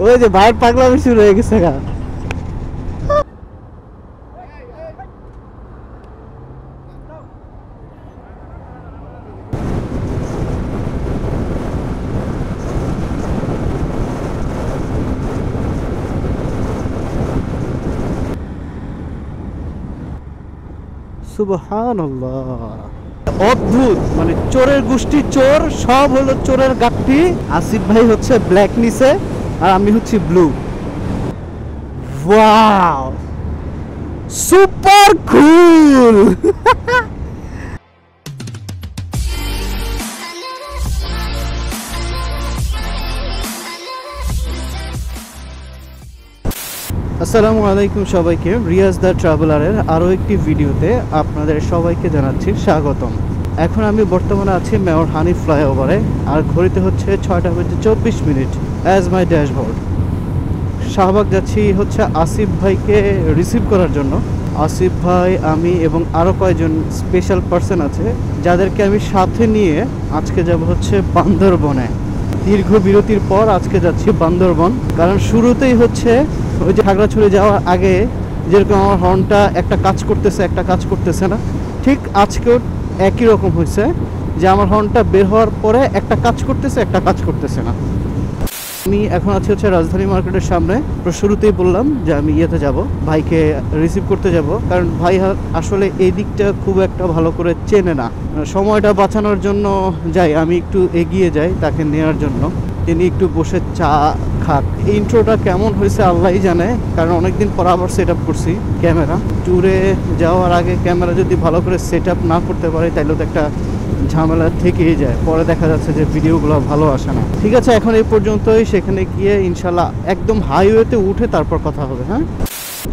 ওই যে ভাইয়ের পাগলামি শুরু হয়ে গেছে গা। সুবহানাল্লাহ, অদ্ভুত মানে চোরের গোষ্ঠী চোর, সব হলো চোরের গাঠি। আসিফ ভাই হচ্ছে ব্ল্যাক নিছে আর আমি হচ্ছি ব্লু। Wow, super cool. আসসালামু আলাইকুম সবাইকে, রিয়াজ দ্য ট্রাভেলারের আরও একটি ভিডিওতে আপনাদের সবাইকে জানাচ্ছি স্বাগতম। এখন আমি বর্তমানে আছি মেয়র হানিফ ফ্লাইওভারে, আর ঘড়িতে হচ্ছে 6:24 অ্যাজ মাই ড্যাশবোর্ড। শাহবাগ যাচ্ছি হচ্ছে আসিফ ভাইকে রিসিভ করার জন্য। আসিফ ভাই, আমি এবং আরও কয়েকজন স্পেশাল পার্সন আছে যাদেরকে আমি সাথে নিয়ে আজকে যাব হচ্ছে বান্দরবনে। দীর্ঘ বিরতির পর আজকে যাচ্ছি বান্দরবন, কারণ শুরুতেই হচ্ছে ওই যে খাগড়াছড়ি যাওয়ার আগে যেরকম আমার হর্নটা একটা কাজ করতেছে একটা কাজ করতেছে না, ঠিক আজকেও একই রকম হয়েছে যে আমার হর্নটা বের হওয়ার পরে একটা কাজ করতেছে একটা কাজ করতেছে না। আমি এখন আছি হচ্ছে রাজধানী মার্কেটের সামনে। তো শুরুতেই বললাম যে আমি ইয়েতে যাব, ভাইকে রিসিভ করতে যাব, কারণ ভাই আসলে এই দিকটা খুব একটা ভালো করে চেনে না। সময়টা বাঁচানোর জন্য যাই, আমি একটু এগিয়ে যাই তাকে নেওয়ার জন্য। তিনি একটু বসে চা খাক। ইন্ট্রোটা কেমন হয়েছে আল্লাহই জানে, কারণ অনেকদিন পর আবার সেট আপ করছি ক্যামেরা। ট্যুরে যাওয়ার আগে ক্যামেরা যদি ভালো করে সেট আপ না করতে পারি তাহলে তো একটা ঝামেলা থেকেই যায়, পরে দেখা যাচ্ছে যে ভিডিওগুলো ভালো আসে না। ঠিক আছে, এখন এই পর্যন্তই। সেখানে গিয়ে ইনশাল্লাহ একদম হাইওয়েতে উঠে তারপর কথা হবে। হ্যাঁ,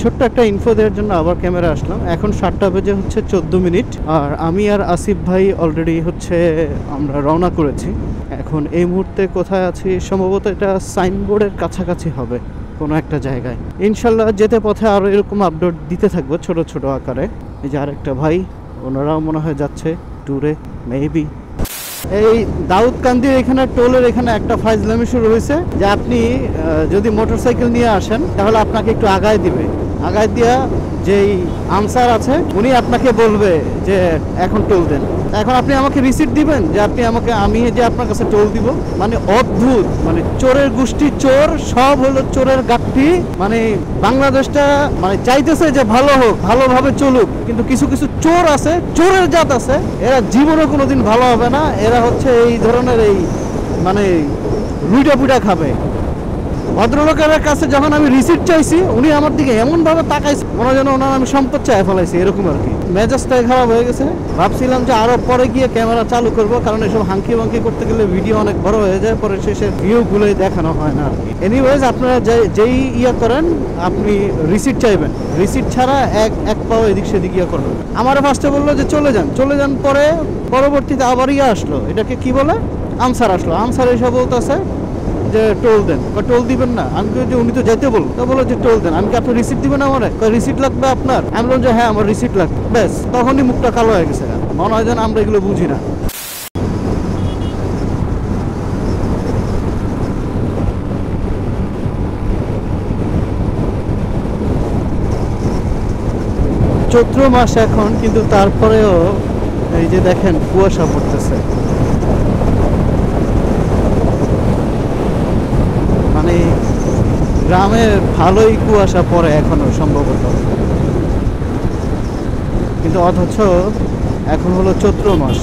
ছোট্ট একটা ইনফো দেওয়ার জন্য আবার ক্যামেরা আসলাম। এখন 7:14 আর আমি আর আসিফ ভাই অলরেডি হচ্ছে আমরা রওনা করেছি। এখন এই মুহূর্তে কোথায় আছি, সম্ভবত এটা সাইনবোর্ডের কাছাকাছি হবে কোনো একটা জায়গায়। ইনশাল্লাহ যেতে পথে আরও এরকম আপডেট দিতে থাকবো ছোট ছোট আকারে। এই যে আরেকটা ভাই, ওনারাও মনে হয় যাচ্ছে ট্যুরে মেবি। এই দাউদকান্দির এখানে টোলের এখানে একটা ফাইজলামি শুরু হয়েছে যে আপনি যদি মোটরসাইকেল নিয়ে আসেন তাহলে আপনাকে একটু আগায় দিবে। আগায় দিয়া যেই আনসার আছে উনি আপনাকে বলবে যে এখন টোল দেন। এখন আপনি আমাকে রিসিট দিবেন যে আপনি আমাকে, আমি যে আপনার কাছে টোল দিব। মানে অদ্ভুত, মানে চোরের গোষ্ঠী চোর, সব হলো চোরের গাঠি। মানে বাংলাদেশটা মানে চাইতেছে যে ভালো হোক, ভালোভাবে চলুক, কিন্তু কিছু কিছু চোর আছে, চোরের জাত আছে, এরা জীবনে কোনোদিন ভালো হবে না। এরা হচ্ছে এই ধরনের এই মানে লুইটা পুইটা খাবে। ভদ্রলোকের কাছে যখন আমি রিসিট চাইছি উনি আমার দিকে এমন ভাবে তাকাইছে মনে যেন ওনার আমি সম্পদ চাই ফেলাইছি, এরকম আর কি। মেজাজটাই খারাপ হয়ে গেছে। ভাবছিলাম যে আরো পরে গিয়ে ক্যামেরা চালু করব, কারণ এসব হাঙ্কি বাঙ্কি করতে গেলে ভিডিও অনেক বড় হয়ে যায়, পরে শেষের ভিউগুলোই দেখানো হয় না আর কি। এনিওয়েজ, আপনারা যেই ইয়ে করেন আপনি রিসিট চাইবেন, রিসিট ছাড়া এক পাও এদিক সেদিক ইয়ে করবেন। আমার ফার্স্টে বললো যে চলে যান, পরে পরবর্তীতে আবার ইয়ে আসলো, এটাকে কি বলে, আনসার আসলো। আনসার এসে বলতেছে যে টোল দেন, বা টোল দিবেন না। আমি যে উনি তো যেতে বলবো, তো বলো যে টোল দেন। আমি কি আপনি রিসিট দিবেন আমার? রিসিট লাগবে আপনার? আমি বললাম যে হ্যাঁ আমার রিসিট লাগবে। ব্যাস, তখনই মুখটা কালো হয়ে গেছে। মনে হয় যেন আমরা এগুলো বুঝি না। চৈত্র মাস এখন, কিন্তু তারপরেও এই যে দেখেন কুয়াশা পড়তেছে। মানে গ্রামে ভালোই কুয়াশা পড়ে এখনো সম্ভবত, কিন্তু অথচ এখন হলো চৈত্র মাস।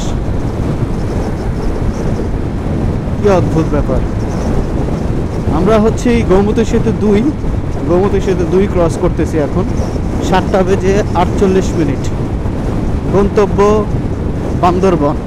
কি অদ্ভুত ব্যাপার। আমরা হচ্ছে গোমতী সেতু 2 ক্রস করতেছি এখন। 7:48, গন্তব্য বান্দরবন।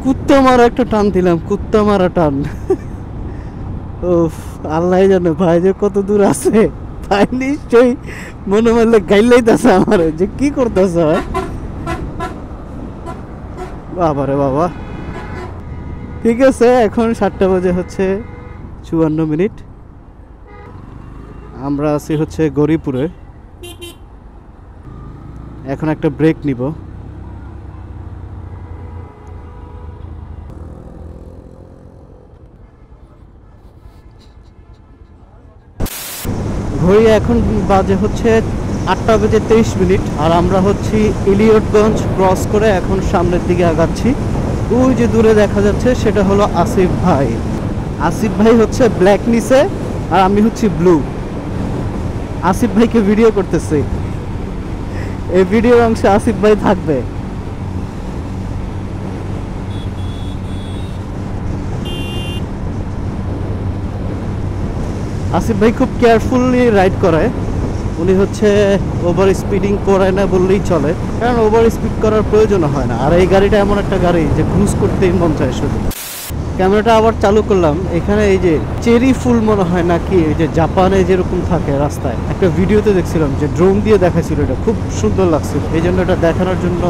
কুত্তা মারা একটা টান দিলাম, কুত্তা মারা টান। উফ, আল্লাহ জানে ভাই যে কত দূর আছে। ভাই নিশ্চয়ই মনে মনে গাইলাইতেছে আমার যে কি করতেছে ভাই। বাবা রে বাবা। ঠিক আছে, এখন 7টা বাজে হচ্ছে 54 মিনিট। আমরা আছি হচ্ছে গৌরীপুরে। এখন একটা ব্রেক নিব। ঘড়ি এখন বাজে হচ্ছে 8টা বেজে 23 মিনিট। আর আমরা হচ্ছি ইলিয়টগঞ্জ ক্রস করে এখন সামনের দিকে আগাচ্ছি। ওই যে দূরে দেখা যাচ্ছে সেটা হলো আসিফ ভাই। আসিফ ভাই হচ্ছে ব্ল্যাক নিচে আর আমি হচ্ছি ব্লু। আসিফ ভাইকে ভিডিও করতেছি, এই ভিডিওর অংশে আসিফ ভাই থাকবে। আসিফ ভাই খুব কেয়ারফুলি রাইড করে। উনি হচ্ছে ওভার স্পিডিং করে না বললেই চলে, কারণ ওভার স্পিড করার প্রয়োজন হয় না। আর এই গাড়িটা এমন একটা গাড়ি যে ক্রুজ করতেই মন চায় শুধু। ক্যামেরাটা আবার চালু করলাম। এখানে এই যে চেরি ফুল মনে হয় নাকি, এই যে জাপানে যেরকম থাকে রাস্তায়, একটা ভিডিওতে দেখছিলাম যে ড্রোন দিয়ে দেখাচ্ছিল, এটা খুব সুন্দর লাগছিল। এই জন্য এটা দেখানোর জন্য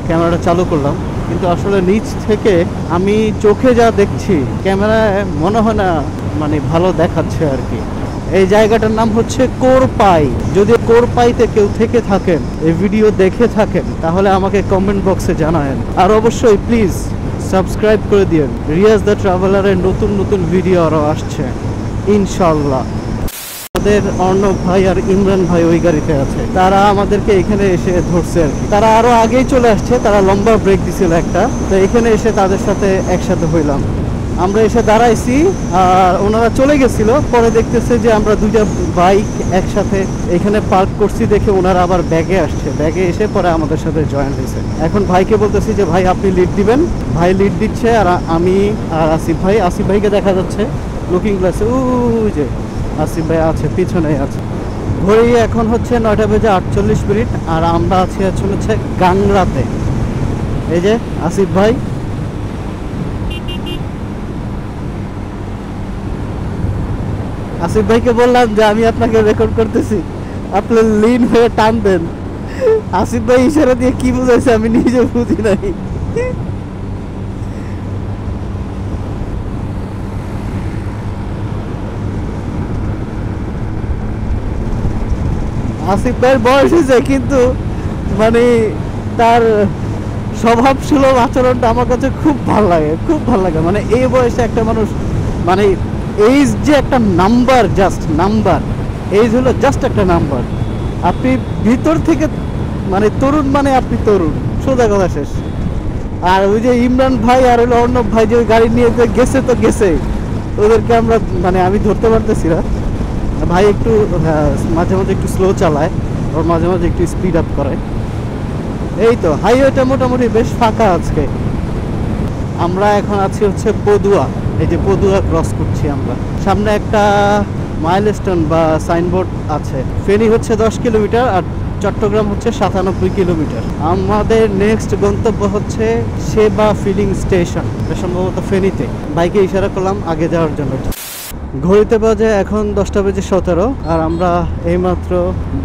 ক্যামেরাটা চালু করলাম। কিন্তু আসলে নিচ থেকে আমি চোখে যা দেখছি ক্যামেরায় মনে হয় না মানে ভালো দেখাচ্ছে আর কি। এই জায়গাটার নাম হচ্ছে কোরপাই। যদি কোরপাইতে কেউ থেকে থাকেন, এই ভিডিও দেখে থাকেন, তাহলে আমাকে কমেন্ট বক্সে জানায়েন। আর অবশ্যই প্লিজ সাবস্ক্রাইব করে দিন। রিয়াজ দ্য ট্রাভেলারের নতুন নতুন ভিডিও আরও আসছে ইনশাল্লাহ। আমাদের অর্ণব ভাই আর ইমরান ভাই ওই গাড়িতে আছে, তারা আমাদেরকে এখানে এসে ধরছে আর কি। তারা আরো আগেই চলে আসছে, তারা লম্বা ব্রেক দিছিল একটা, তো এখানে এসে তাদের সাথে একসাথে হইলাম। আমরা এসে দাঁড়াইছি আর ওনারা চলে গেছিল। পরে দেখতেছে যে আমরা দুইটা বাইক একসাথে এখানে পার্ক করছি দেখে ওনারা আবার ব্যাগে আসছে। ব্যাগে এসে পরে আমাদের সাথে জয়েন হয়েছে। এখন ভাইকে বলতেছি যে ভাই আপনি লিড দিবেন। ভাই লিড দিচ্ছে আর আমি আর আসিফ ভাইকে দেখা যাচ্ছে লুকিং গ্লাসে। ওই যে আসিফ ভাই আছে, পিছনেই আছে। ঘড়ি এখন হচ্ছে 9টা বেজে 48 মিনিট। আর আমরা আছি হচ্ছে গাংরাতে। এই যে আসিফ ভাই। আসিফ ভাইকে বললাম যে আমি আপনাকে রেকর্ড করতেছি, আপনি লিন হয়ে টান দেন। আসিফ ভাই ইশারা দিয়ে কি বুঝাইছে আমি নিজে বুঝি নাই। আসিফ ভাইয়ের বয়স হয়েছে, কিন্তু মানে তার স্বভাব সুলভ আচরণটা আমার কাছে খুব ভালো লাগে, খুব ভালো লাগে। মানে এই বয়সে একটা মানুষ, মানে এইজ যে একটা নাম্বার, জাস্ট নাম্বার। এইজ হলো জাস্ট একটা নাম্বার। আপনি ভিতর থেকে মানে তরুণ, মানে আপনি তরুণ, সোজা কথা শেষ। আর ওই যে ইমরান ভাই আর হলো অর্ণব ভাই যে ওই গাড়ি নিয়ে গেছে, তো গেছে, ওদেরকে আমরা মানে আমি ধরতে পারতেছি না। ভাই একটু মাঝে মাঝে একটু স্লো চালায়, ওর মাঝে মাঝে একটু স্পিড আপ করে। এই তো হাইওয়েটা মোটামুটি বেশ ফাঁকা আজকে। আমরা এখন আছি হচ্ছে পদুয়া। এই যে পদুয়া ক্রস করছি আমরা। সামনে একটা মাইলস্টোন বা সাইনবোর্ড আছে। ফেনী হচ্ছে 10 কিলোমিটার আর চট্টগ্রাম হচ্ছে 97 কিলোমিটার। আমাদের নেক্সট গন্তব্য হচ্ছে সেবা ফিলিং স্টেশন, সম্ভবত ফেনীতে। বাইকে ইশারা করলাম আগে যাওয়ার জন্য। ঘড়িতে বাজে এখন 10টা বেজে 17। আর আমরা এইমাত্র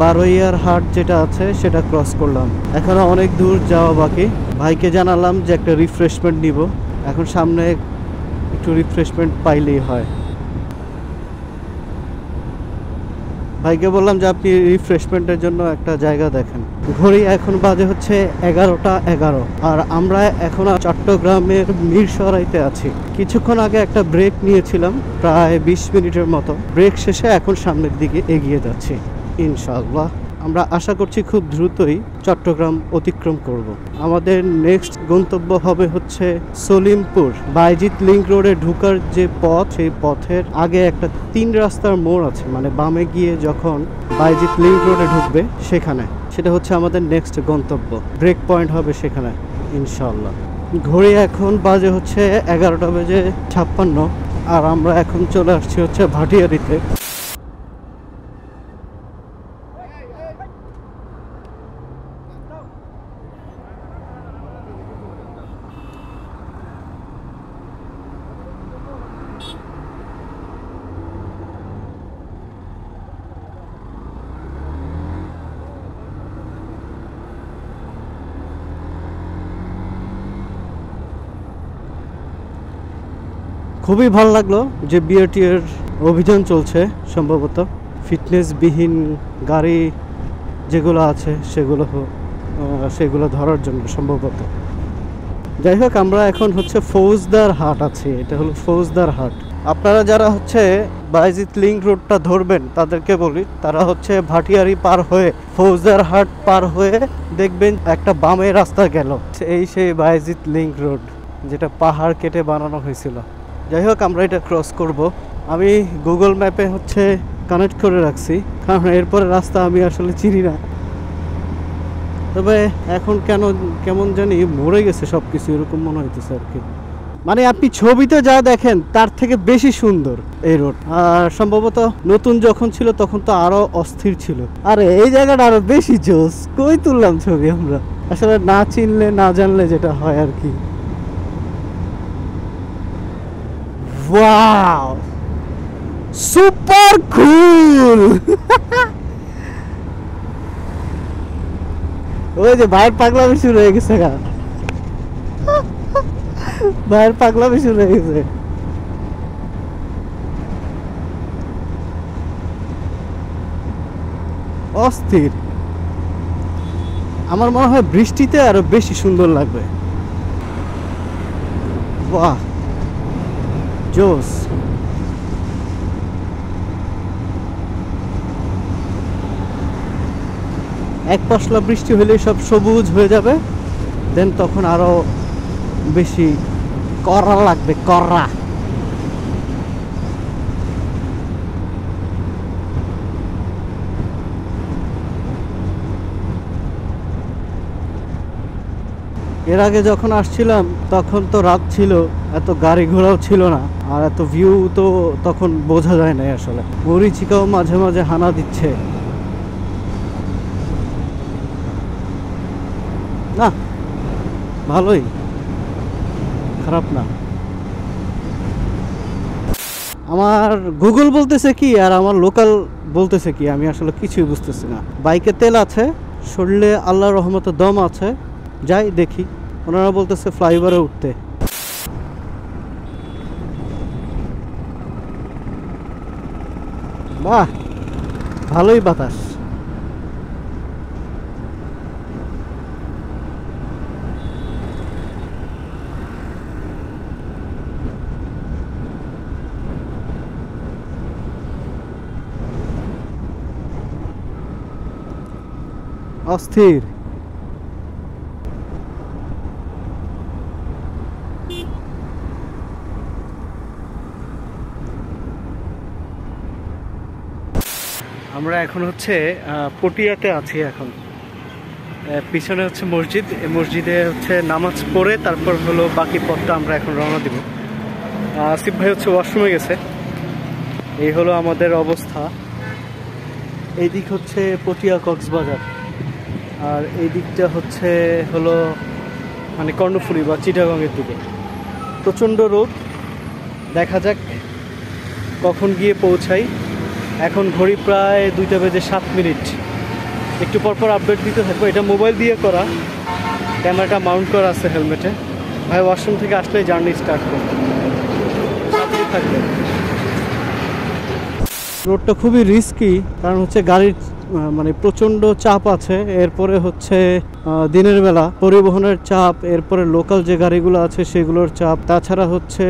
বারোইয়ার হাট যেটা আছে সেটা ক্রস করলাম। এখনো অনেক দূর যাওয়া বাকি। ভাইকে জানালাম যে একটা রিফ্রেশমেন্ট নিব, এখন সামনে একটু রিফ্রেশমেন্ট পাইলেই হয়। ভাইকে বললাম যে আপনি রিফ্রেশমেন্টের জন্য একটা জায়গা দেখেন। ঘড়ি এখন বাজে হচ্ছে 11টা 11। আর আমরা এখন চট্টগ্রামের মিরসরাইতে আছি। কিছুক্ষণ আগে একটা ব্রেক নিয়েছিলাম প্রায় 20 মিনিটের মতো। ব্রেক শেষে এখন সামনের দিকে এগিয়ে যাচ্ছি ইনশাআল্লাহ। আমরা আশা করছি খুব দ্রুতই চট্টগ্রাম অতিক্রম করব। আমাদের নেক্সট গন্তব্য হবে হচ্ছে সলিমপুর। বাইজিৎ লিংক রোডে ঢোকার যে পথ, সেই পথের আগে একটা 3 রাস্তার মোড় আছে, মানে বামে গিয়ে যখন বাইজিৎ লিংক রোডে ঢুকবে সেখানে, সেটা হচ্ছে আমাদের নেক্সট গন্তব্য। ব্রেক পয়েন্ট হবে সেখানে ইনশাআল্লাহ। ঘড়ি এখন বাজে হচ্ছে 11টা বেজে 56। আর আমরা এখন চলে আসছি হচ্ছে ভাটিয়ারিতে। খুবই ভালো লাগলো যে বিআরটি এর অভিযান চলছে, সম্ভবত ফিটনেসবিহীন গাড়ি যেগুলো আছে সেগুলো ধরার জন্য সম্ভবত। যাই হোক, আমরা এখন হচ্ছে ফৌজদার হাট আছি। এটা হলো ফৌজদার হাট। আপনারা যারা হচ্ছে বায়েজিদ লিংক রোডটা ধরবেন তাদেরকে বলি, তারা হচ্ছে ভাটিয়ারি পার হয়ে ফৌজদার হাট পার হয়ে দেখবেন একটা বামে রাস্তা গেল, এই সেই বায়েজিদ লিংক রোড যেটা পাহাড় কেটে বানানো হয়েছিল। যাই হোক, আমরা এটা ক্রস করব। আমি গুগল ম্যাপে হচ্ছে কানেক্ট করে রাখছি, কারণ এরপরে রাস্তা আমি আসলে চিনি না। তবে এখন কেমন জানি মরে গেছে সব কিছু, এরকম মনে হইতেছে আর কি। মানে আপনি ছবিতে যা দেখেন তার থেকে বেশি সুন্দর এই রোড। আর সম্ভবত নতুন যখন ছিল তখন তো আরো অস্থির ছিল। আরে এই জায়গাটা আরো বেশি জোস। কই তুললাম ছবি আমরা, আসলে না চিনলে না জানলে যেটা হয় আর কি। Wow, super cool. ওই যে ভাইয়ের পাগলামি শুরু হয়ে গেছে, ভাইয়ের পাগলামি শুরু হয়ে গেছে। অস্থির। আমার মনে হয় বৃষ্টিতে আরো বেশি সুন্দর লাগবে। বাহ, জোস। এক পশলা বৃষ্টি হলে সব সবুজ হয়ে যাবে, দেন তখন আরো বেশি কড়া লাগবে, কড়া। এর আগে যখন আসছিলাম তখন তো রাত ছিল, এত গাড়ি ঘোড়াও ছিল না, আর এত ভিউ তো তখন বোঝা যায় না আসলে। মরিচিকাও মাঝে মাঝে হানা দিচ্ছে না, ভালোই, খারাপ না। আমার গুগল বলতেছে কি আর আমার লোকাল বলতেছে কি, আমি আসলে কিছুই বুঝতেছি না। বাইকে তেল আছে, শরীরে আল্লাহর রহমতে দম আছে, যাই দেখি। ওনারা বলতেছে ফ্লাইওভারে উঠতে। বাহ, ভালোই বাতাস। অস্থির। আমরা এখন হচ্ছে পটিয়াতে আছি। এখন পিছনে হচ্ছে মসজিদ, এই মসজিদে হচ্ছে নামাজ পড়ে তারপর হলো বাকি পথটা আমরা এখন রওনা দিব। আসিফ ভাই হচ্ছে ওয়াশরুমে গেছে। এই হলো আমাদের অবস্থা। এই দিক হচ্ছে পটিয়া কক্সবাজার, আর এই দিকটা হলো মানে কর্ণফুলী বা চিটাগংয়ের দিকে। প্রচণ্ড রোদ, দেখা যাক কখন গিয়ে পৌঁছাই। এখন ঘড়ি প্রায় 2:07। একটু পরপর আপডেট দিতে থাকবো। এটা মোবাইল দিয়ে করা, ক্যামেরাটা মাউন্ট করা আছে হেলমেটে। ভাই ওয়াশরুম থেকে আসলেই জার্নি স্টার্ট করবে, সাথেই থাকবে। রোডটা খুবই রিস্কি, কারণ হচ্ছে গাড়ির মানে প্রচণ্ড চাপ আছে। এরপরে হচ্ছে দিনের বেলা পরিবহনের চাপ, এরপরে লোকাল যে গাড়িগুলো আছে সেগুলোর চাপ। তাছাড়া হচ্ছে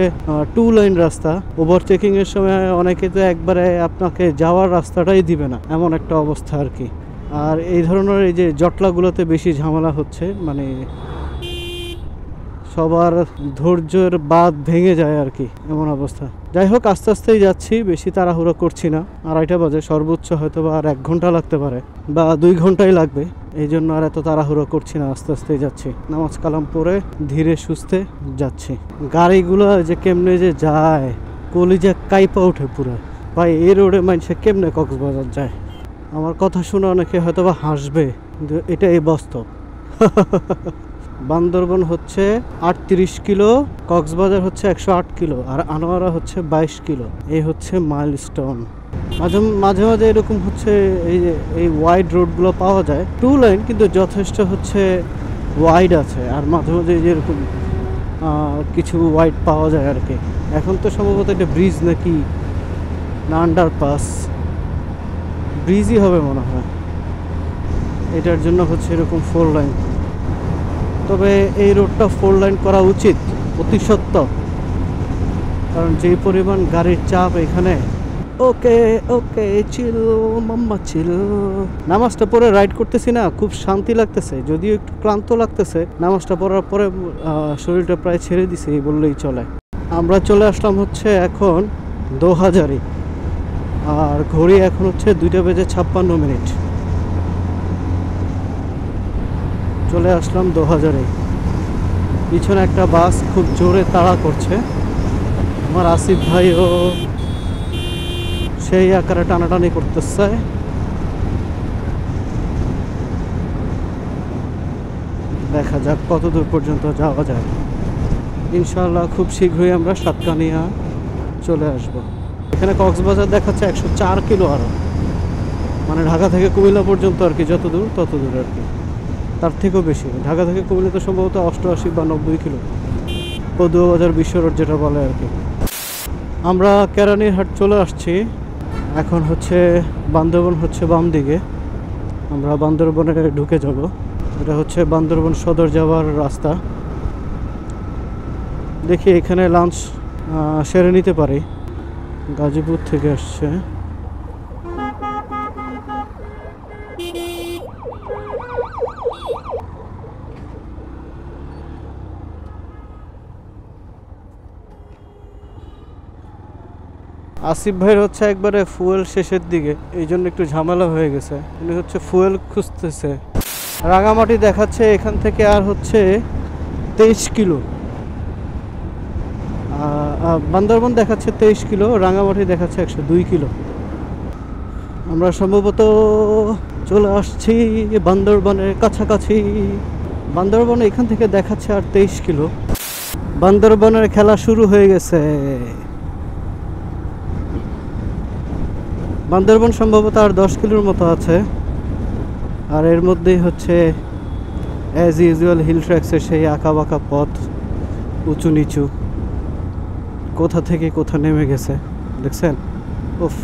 2 লাইন রাস্তা, ওভারটেকিং এর সময় অনেকে তো একবারে আপনাকে যাওয়ার রাস্তাটাই দিবে না, এমন একটা অবস্থা আর কি। আর এই ধরনের এই যে জটলাগুলোতে বেশি ঝামেলা হচ্ছে, মানে সবার ধৈর্যের বাঁধ ভেঙে যায় আর কি, এমন অবস্থা। যাই হোক, আস্তে আস্তেই যাচ্ছি, বেশি তাড়াহুড়ো করছি না। 2:30 বাজে, সর্বোচ্চ হয়তো বা আর 1 ঘন্টা লাগতে পারে বা 2 ঘন্টাই লাগবে। এই জন্য আর এত তাড়াহুড়ো করছি না, আস্তে আস্তেই যাচ্ছি। নামাজ কালাম পড়ে ধীরে সুস্থে যাচ্ছি। গাড়িগুলো যে কেমনে যে যায়, কলিজা কাইপা ওঠে পুরো। ভাই এই রোডে মানুষে কেমনে কক্সবাজার যায়? আমার কথা শুনে অনেকে হয়তো বা হাসবে, কিন্তু এটাই বাস্তব। বান্দরবন হচ্ছে 38 কিলো, কক্সবাজার হচ্ছে 108 কিলো, আর আনোয়ারা হচ্ছে 22 কিলো। এই হচ্ছে মাইলস্টোন। মাঝে মাঝে এরকম হচ্ছে এই ওয়াইড রোডগুলো পাওয়া যায়, 2 লাইন কিন্তু যথেষ্ট হচ্ছে ওয়াইড আছে। আর মাঝে মাঝে যেরকম কিছু হোয়াইট পাওয়া যায় আর কি। এখন তো সম্ভবত এটা ব্রিজ নাকি না আন্ডারপাস, ব্রিজই হবে মনে হয়। এটার জন্য হচ্ছে এরকম 4 লাইন। তবে এই রোডটা 4 লাইন করা উচিত, অতি সত্ত্বর, কারণ যেই পরিমাণ গাড়ির চাপ এখানে। ওকে ওকে, চিল মাম্মা চিল। নামাজটা পরে রাইড করতেছি না, খুব শান্তি লাগতেছে, যদিও একটু ক্লান্ত লাগতেছে। নামাজটা পড়ার পরে শরীরটা প্রায় ছেড়ে দিছে বললেই চলে। আমরা চলে আসলাম হচ্ছে এখন 2000-এ, আর ঘড়ি এখন হচ্ছে 2:56 চলে আসলাম 2000-এ। পিছনে একটা বাস খুব জোরে তাড়া করছে। আমার আসিফ ভাইও সেই আকারে টানাটানি করতেছে। দেখা যাক কত দূর পর্যন্ত যাওয়া যায়। ইনশাআল্লাহ খুব শীঘ্রই আমরা সাতকানিয়া চলে আসব। এখানে কক্সবাজার দেখাচ্ছে 104 কিলো, আরও মানে ঢাকা থেকে কুমিল্লা পর্যন্ত আর কি, যত দূর তত দূর আর কি, তার থেকেও বেশি। ঢাকা থেকে কুমিল্লা তো সম্ভবত 88 বা 90 কিলো, পদুয়াবাজার বিশ্ব রোড যেটা বলে আর কি। আমরা কেরানীরহাট চলে আসছি। এখন হচ্ছে বান্দরবন হচ্ছে বাম দিকে, আমরা বান্দরবনে ঢুকে যাব। এটা হচ্ছে বান্দরবন সদর যাওয়ার রাস্তা। দেখি এখানে লাঞ্চ সেরে নিতে পারি। গাজীপুর থেকে আসছে। আসিফ ভাইয়ের হচ্ছে একবারে ফুয়েল শেষের দিকে, এই জন্য একটু ঝামেলা হয়ে গেছে। উনি হচ্ছে ফুয়েল খুঁজতেছে। রাঙামাটি দেখাচ্ছে এখান থেকে আর হচ্ছে 23 কিলো। বান্দরবন দেখাচ্ছে 23 কিলো, রাঙামাটি দেখাচ্ছে 102 কিলো। আমরা সম্ভবত চলে আসছি বান্দরবনের কাছাকাছি। বান্দরবন এখান থেকে দেখাচ্ছে আর 23 কিলো। বান্দরবনের খেলা শুরু হয়ে গেছে। বান্দরবন সম্ভবত আর 10 কিলোর মতো আছে। আর এর মধ্যেই হচ্ছে অ্যাজ ইউজুয়াল হিল ট্র্যাক্সের সেই আঁকা বাঁকা পথ, উঁচু নিচু, কোথা থেকে কোথা নেমে গেছে দেখছেন। উফ,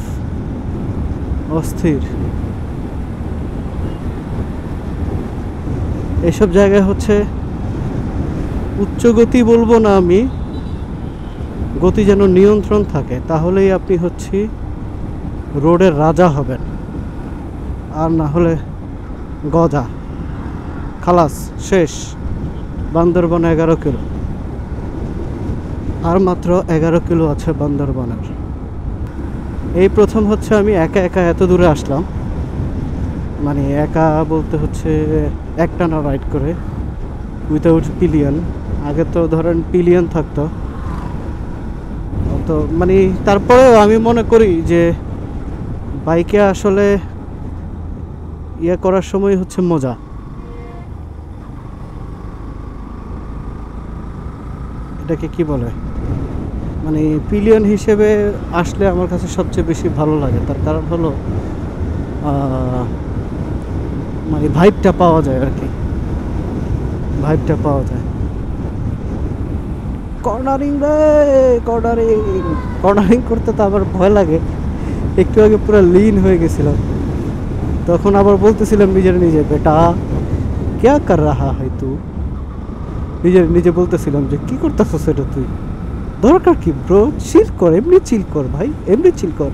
অস্থির। এসব জায়গায় হচ্ছে উচ্চ গতি বলবো না আমি, গতি যেন নিয়ন্ত্রণ থাকে, তাহলেই আপনি হচ্ছে রোডের রাজা হবেন। আর না হলে গজা, খালাস, শেষ। বান্দরবন 11 কিলো, আর মাত্র 11 কিলো আছে বান্দরবনের। এই প্রথম হচ্ছে আমি একা একা এত দূরে আসলাম, মানে একা বলতে হচ্ছে একটানা রাইড করে, উইথাউট পিলিয়ন। আগে তো ধরেন পিলিয়ন থাকতো, তো মানে তারপরেও আমি মনে করি যে বাইকে আসলে ইয়ে করার সময় হচ্ছে মজা। এটাকে কি বলে, মানে পিলিয়ন হিসেবে আসলে আমার কাছে সবচেয়ে বেশি ভালো লাগে। তার কারণ হলো মানে ভাইবটা পাওয়া যায় আর কি, ভাইবটা পাওয়া যায়। কর্নারিং রে, কর্নারিং কর্নারিং করতে তো আবার ভয় লাগে। একটু আগে পুরো লিন হয়ে গেছিলাম, তখন আবার বলতেছিলাম নিজের নিজে, বেটা ক্যা কর রাহা হয় তুই, নিজের নিজে বলতেছিলাম যে কি করতেছস এটা তুই, দরকার কি ব্রো, চিল কর, এমনি চিল কর ভাই, এমনি চিল কর।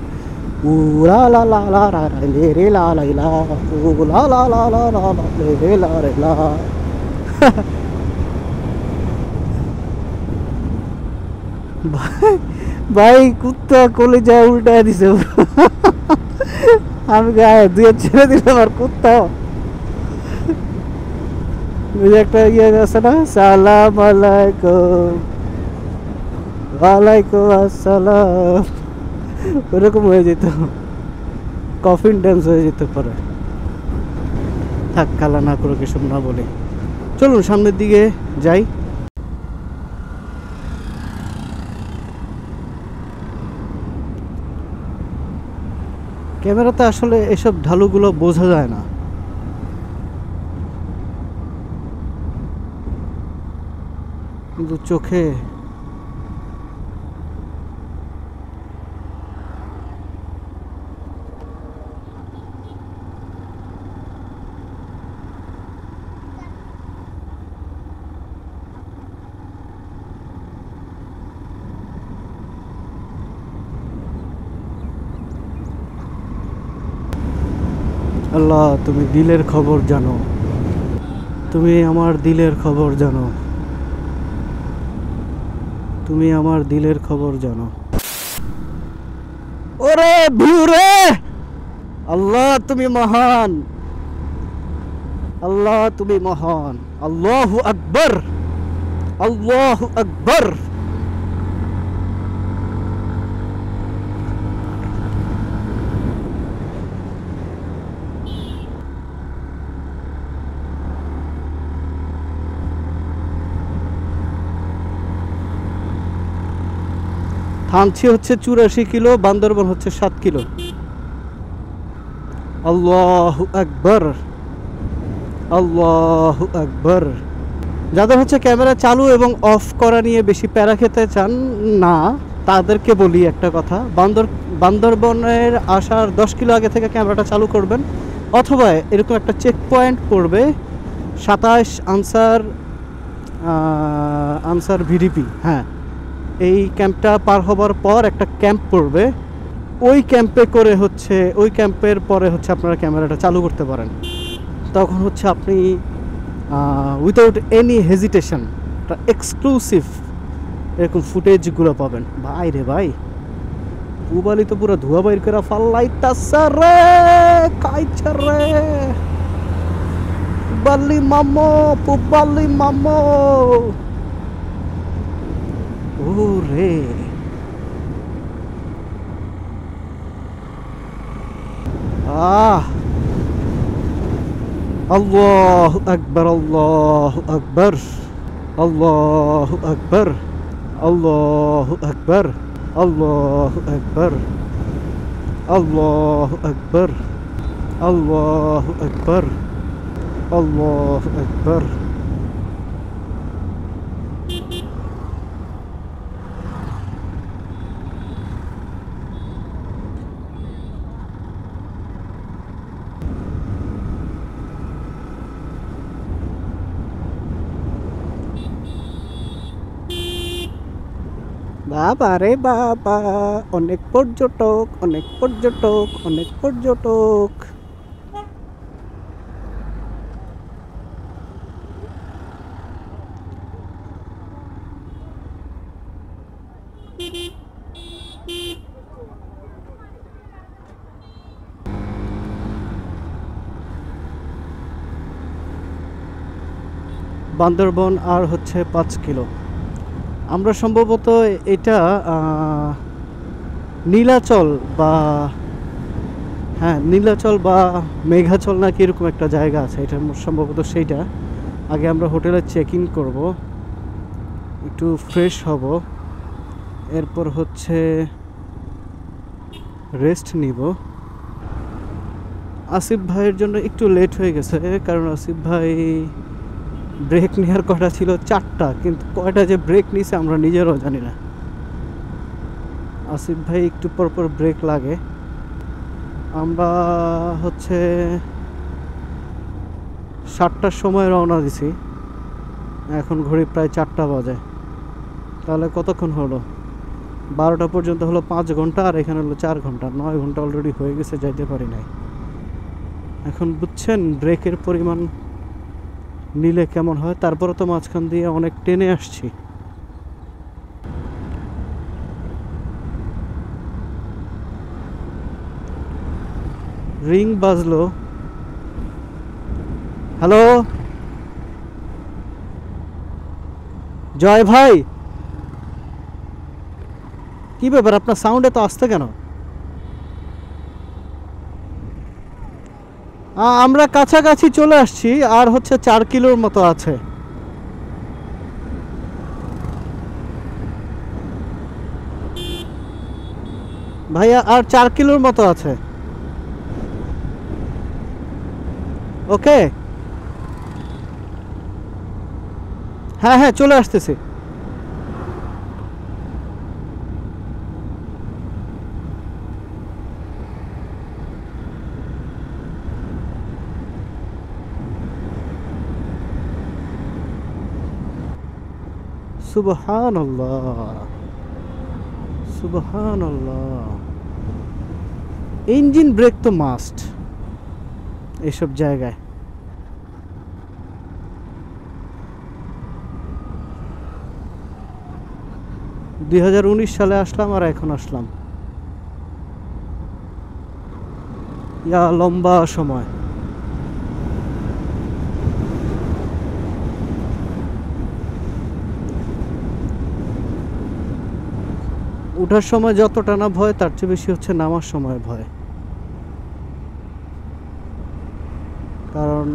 উ লা লা লা লা রা রা লে রে লা লা লা, উ লা লা লা লা লা লা লে রে লা রে লা। ভাই কুত্তা কলেজা উল্টায় দিছে। আমি গায়ে দুয়ে ছেড়ে দিলাম, আর কুত্তা একটা ইয়ে আছে না, সালাম আলাইকুম, ওয়ালাইকুম আসসালাম, ওরকম হয়ে যেত, কফিন ড্যান্স হয়ে যেতে পারে। থাক, কালা না করে কিছু না বলে চলুন সামনের দিকে যাই। ক্যামেরাতে আসলে এসব ঢালুগুলো বোঝা যায় না। কিন্তু চোখে আল্লাহ, তুমি দিলের খবর জানো, তুমি আমার দিলের খবর জানো, তুমি আমার দিলের খবর জানো। ওরে ভিউরে, আল্লাহ তুমি মহান, আল্লাহ তুমি মহান। আল্লাহু আকবার, আল্লাহু আকবার। থানচি হচ্ছে 84 কিলো, বান্দরবন হচ্ছে 7 কিলো। আল্লাহু আকবার, আল্লাহু আকবার। যাদের হচ্ছে ক্যামেরা চালু এবং অফ করা নিয়ে বেশি প্যারা খেতে চান না, তাদেরকে বলি একটা কথা, বান্দরবনের আসার 10 কিলো আগে থেকে ক্যামেরাটা চালু করবেন, অথবা এরকম একটা চেক পয়েন্ট পড়বে 27 আনসার ভিডিপি। হ্যাঁ, এই ক্যাম্পটা পার হবার পর একটা ক্যাম্প পড়বে, ওই ক্যাম্পে করে হচ্ছে, ওই ক্যাম্পের পরে হচ্ছে আপনারা ক্যামেরাটা চালু করতে পারেন। তখন হচ্ছে আপনি উইথাউট এনি হেজিটেশন একটা এক্সক্লুসিভ এরকম ফুটেজগুলো পাবেন। ভাই রে ভাই, পুবালি তো পুরো ধোয়া বাইর করে ফাল্লাইতাছে রে, কাইছে রে পুবালি মামো, পুবালি মামো। ওরে আল্লাহু আকবার, আল্লাহু আকবার, আল্লাহু আকবার, আল্লাহু আকবার, আল্লাহু আকবার, আল্লাহু আকবার, আল্লাহু আকবার, আল্লাহু আকবার। বাবা রে বাবা, অনেক পর্যটক, অনেক পর্যটক, অনেক পর্যটক। বান্দরবন আর হচ্ছে 5 কিলো। আমরা সম্ভবত এটা নীলাচল বা, হ্যাঁ নীলাচল বা মেঘাচল নাকি এরকম একটা জায়গা আছে, এটা সম্ভবত সেইটা। আগে আমরা হোটেলে চেক ইন করবো, একটু ফ্রেশ হব, এরপর হচ্ছে রেস্ট নিব। আসিফ ভাইয়ের জন্য একটু লেট হয়ে গেছে, কারণ আসিফ ভাই ব্রেক নেওয়ার কথা ছিল 4টা, কিন্তু কয়টা যে ব্রেক নিছে আমরা নিজেরাও জানি না। আসিফ ভাই একটু পরপর ব্রেক লাগে। আমরা হচ্ছে 7টার সময় রওনা দিছি, এখন ঘড়ি প্রায় 4টা বাজে। তাহলে কতক্ষণ হলো? 12টা পর্যন্ত হলো 5 ঘন্টা, আর এখানে হলো 4 ঘন্টা, 9 ঘন্টা অলরেডি হয়ে গেছে, যাইতে পারি নাই। এখন বুঝছেন ব্রেকের পরিমাণ নিলে কেমন হয়। তারপরে তো মাঝখান দিয়ে অনেক টেনে আসছি। রিং বাজলো। হ্যালো জয় ভাই, কি ব্যাপার আপনার সাউন্ড এত আসতে কেন? আমরা কাছাকাছি চলে আসছি, আর হচ্ছে 4 কিলোর মতো আছে। ভাইয়া আর 4 কিলোর মতো আছে। ওকে, হ্যাঁ হ্যাঁ চলে আসতেছি। সুবহানাল্লাহ, সুবহানাল্লাহ। ইঞ্জিন ব্রেক তো মাস্ট এইসব জায়গায়। $2019 সালে আসলাম আর এখন আসলাম, ইয়া লম্বা সময়। ওঠার সময় যতটা না ভয়, তার চেয়ে বেশি হচ্ছে নামার সময় ভয়। কারণ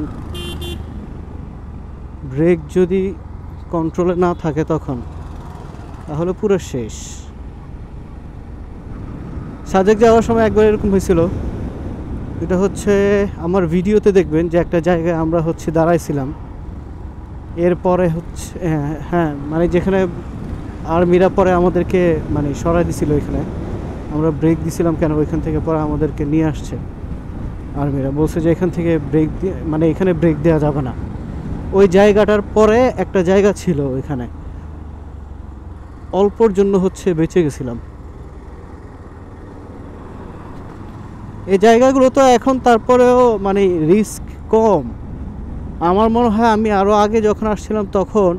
ব্রেক যদি কন্ট্রোলে না থাকে তখন তাহলে পুরো শেষ। সাজেক যাওয়ার সময় একবার এরকম হয়েছিল। এটা হচ্ছে আমার ভিডিওতে দেখবেন যে একটা জায়গায় আমরা হচ্ছে দাঁড়াইছিলাম, এরপরে হচ্ছে হ্যাঁ মানে যেখানে আর্মিরা পরে আমাদেরকে মানে সরাই দিছিল, এখানে আমরা ব্রেক দিছিলাম কেন, ওইখান থেকে পরে আমাদেরকে নিয়ে আসছে আর্মিরা, বলছে যে এখান থেকে ব্রেক দিয়ে মানে এখানে ব্রেক দেওয়া যাবে না। ওই জায়গাটার পরে একটা জায়গা ছিল, ওইখানে অল্পর জন্য হচ্ছে বেঁচে গেছিলাম। এই জায়গাগুলো তো এখন তারপরেও মানে রিস্ক কম। আমার মনে হয় আমি আরও আগে যখন আসছিলাম তখন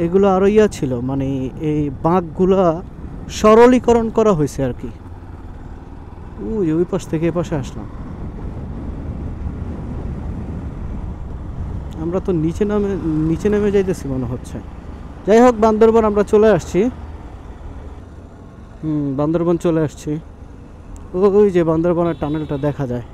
এগুলো আরও ইয়া ছিল, মানে এই বাঁকগুলা সরলীকরণ করা হয়েছে আর কি। ওই পাশ থেকে এ পাশে আসলাম। আমরা তো নিচে নেমে যাইতেছি মনে হচ্ছে। যাই হোক, বান্দরবন আমরা চলে আসছি। বান্দরবন চলে আসছি। ওই যে বান্দরবনের টানেলটা দেখা যায়।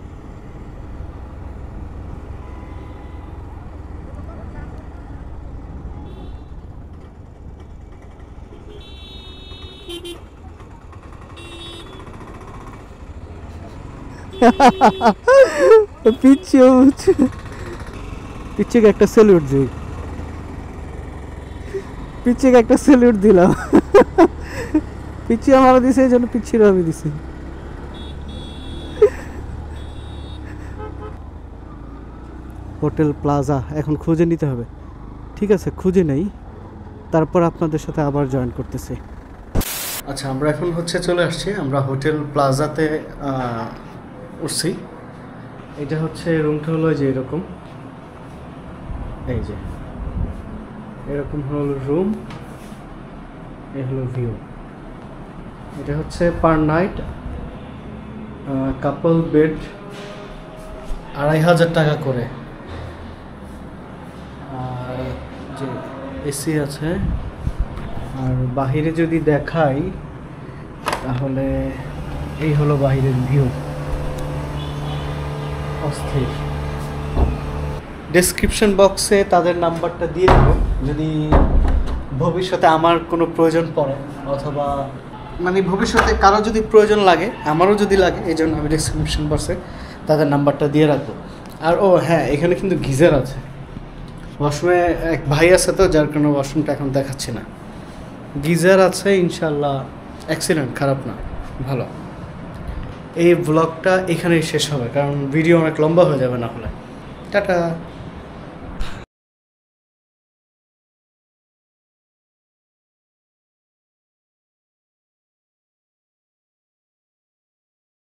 পিচ্ছিকে একটা স্যালুট দিই, পিচ্ছিকে একটা স্যালুট দিলাম। পিচ্ছি আমার দিছে, এই জন্য পিচ্ছিরও আমি দিছি। হোটেল প্লাজা এখন খুঁজে নিতে হবে। ঠিক আছে, খুঁজে নেই, তারপর আপনাদের সাথে আবার জয়েন করতেছি। আচ্ছা, আমরা এখন হচ্ছে চলে আসছি, আমরা হোটেল প্লাজাতে উঠছি। এটা হচ্ছে রুমটা হলো যে এরকম, এই যে এরকম হলো রুম, এই হলো ভিউ। এটা হচ্ছে পার নাইট কাপল বেড 2500 টাকা করে। আর যে এসি আছে। আর বাহিরে যদি দেখাই তাহলে এই হলো বাহিরের ভিউ, অস্থির। ডেসক্রিপশন বক্সে তাদের নাম্বারটা দিয়ে দেবো, যদি ভবিষ্যতে আমার কোনো প্রয়োজন পড়ে, অথবা মানে ভবিষ্যতে কারো যদি প্রয়োজন লাগে, আমারও যদি লাগে, এই জন্য আমি ডেসক্রিপশন বক্সে তাদের নাম্বারটা দিয়ে রাখবো। আর ও হ্যাঁ, এখানে কিন্তু গিজার আছে। ওয়াশরুমে এক ভাই আছে তো, যার কারণে ওয়াশরুমটা এখন দেখাচ্ছি না। গিজার আছে, ইনশাল্লাহ এক্সিলেন্ট, খারাপ না, ভালো। এই ব্লগটা এখানেই শেষ হবে, কারণ ভিডিও অনেক লম্বা হয়ে যাবে না হলে। টাটা।